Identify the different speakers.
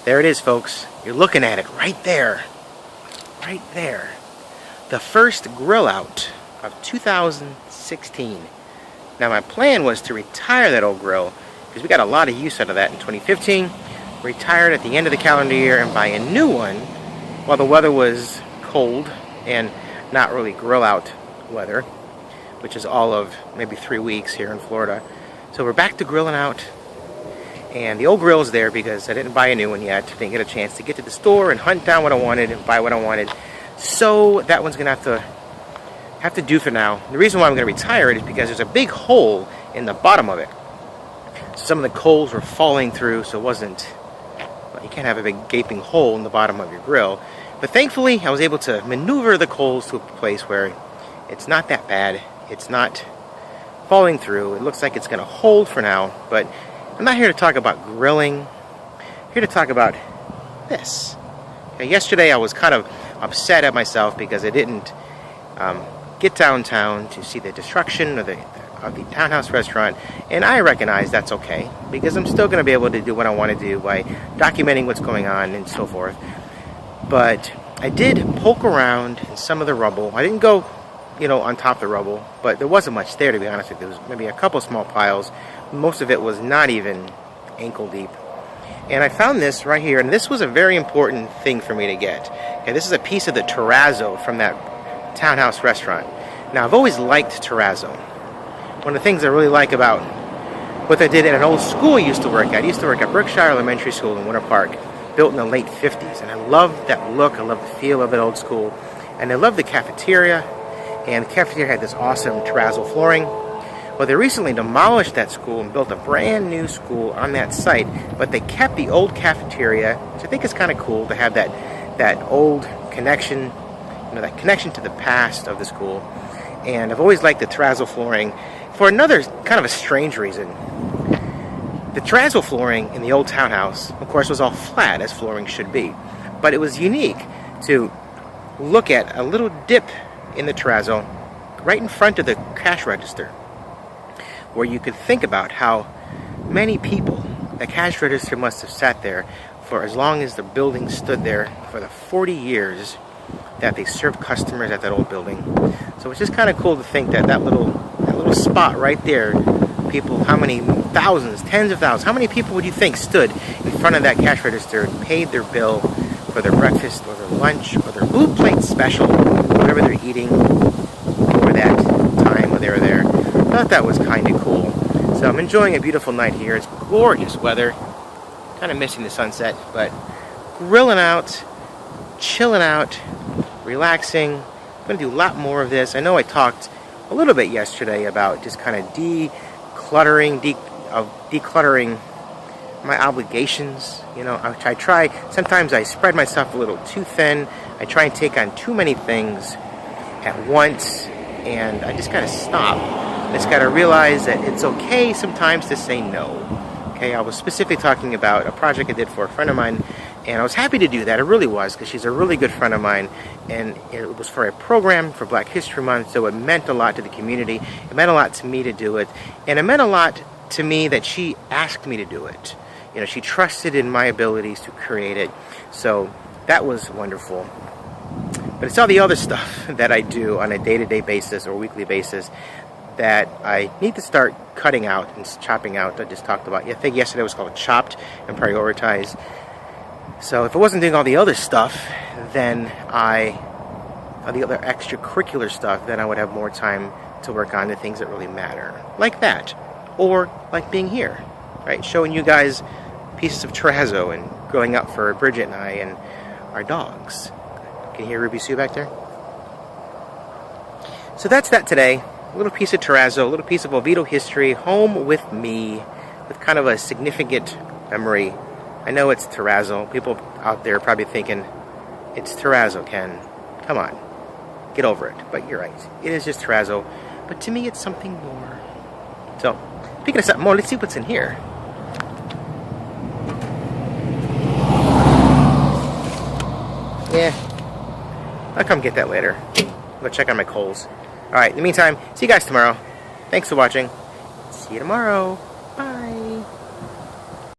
Speaker 1: There it is, folks. You're looking at it right there. Right there. The first grill out of 2016. Now my plan was to retire that old grill because we got a lot of use out of that in 2015. Retired at the end of the calendar year and buy a new one while the weather was cold and not really grill out weather, which is all of maybe 3 weeks here in Florida. So we're back to grilling out, and the old grill is there because I didn't buy a new one yet. Didn't get a chance to get to the store and hunt down what I wanted and buy what I wanted. So that one's gonna have to do for now. The reason why I'm gonna retire it is because there's a big hole in the bottom of it. Some of the coals were falling through, so it wasn't, well, you can't have a big gaping hole in the bottom of your grill. But thankfully, I was able to maneuver the coals to a place where it's not that bad. It's not falling through. It looks like it's going to hold for now. But I'm not here to talk about grilling. I'm here to talk about this. Okay, yesterday, I was kind of upset at myself because I didn't get downtown to see the destruction of the townhouse restaurant, and I recognize that's okay because I'm still going to be able to do what I want to do by documenting what's going on and so forth. But I did poke around in some of the rubble. I didn't go, on top of the rubble, but there wasn't much there, to be honest with you. There was maybe a couple small piles. Most of it was not even ankle deep. And I found this right here, and this was a very important thing for me to get. Okay, this is a piece of the terrazzo from that townhouse restaurant. Now, I've always liked terrazzo. One of the things I really like about what I did at an old school I used to work at. I used to work at Berkshire Elementary School in Winter Park, built in the late 50s. And I love that look, I love the feel of it, old school. And I love the cafeteria. And the cafeteria had this awesome terrazzo flooring. Well, they recently demolished that school and built a brand new school on that site. But they kept the old cafeteria, which I think is kind of cool to have that old connection, that connection to the past of the school. And I've always liked the terrazzo flooring for another kind of a strange reason. The terrazzo flooring in the old townhouse, of course, was all flat, as flooring should be. But it was unique to look at a little dip in the terrazzo right in front of the cash register, where you could think about how many people the cash register must have sat there for as long as the building stood there, for the 40 years that they served customers at that old building. So it's just kind of cool to think that that little spot right there, people, how many thousands, tens of thousands, how many people would you think stood in front of that cash register and paid their bill for their breakfast or their lunch or their blue plate special, whatever they're eating for that time when they were there. I thought that was kind of cool. So I'm enjoying a beautiful night here. It's gorgeous weather. Kind of missing the sunset, but grilling out, chilling out, relaxing. I'm going to do a lot more of this. I know I talked a little bit yesterday about just kind of decluttering my obligations. I try, sometimes I spread myself a little too thin. I try and take on too many things at once, and I just got to stop. I just got to realize that it's okay sometimes to say no. Okay, I was specifically talking about a project I did for a friend of mine, and I was happy to do that. It really was, because she's a really good friend of mine, and it was for a program for Black History Month, so it meant a lot to the community. It meant a lot to me to do it, and it meant a lot to me that she asked me to do it. She trusted in my abilities to create it, so that was wonderful. But it's all the other stuff that I do on a day-to-day basis or weekly basis that I need to start cutting out and chopping out. I just talked about, I think yesterday was called chopped and prioritized. So if I wasn't doing all the other stuff, then all the other extracurricular stuff, then I would have more time to work on the things that really matter. Like that. Or like being here, right? Showing you guys pieces of terrazzo and growing up for Bridget and I and our dogs. Can you hear Ruby Sue back there? So that's that today. A little piece of terrazzo, a little piece of Oviedo history, home with me, with kind of a significant memory. I know it's terrazzo. People out there are probably thinking, it's terrazzo, Ken. Come on, get over it. But you're right, it is just terrazzo. But to me, it's something more. So, speaking of something more, let's see what's in here. Yeah, I'll come get that later. Go check on my coals. Alright, in the meantime, see you guys tomorrow. Thanks for watching. See you tomorrow.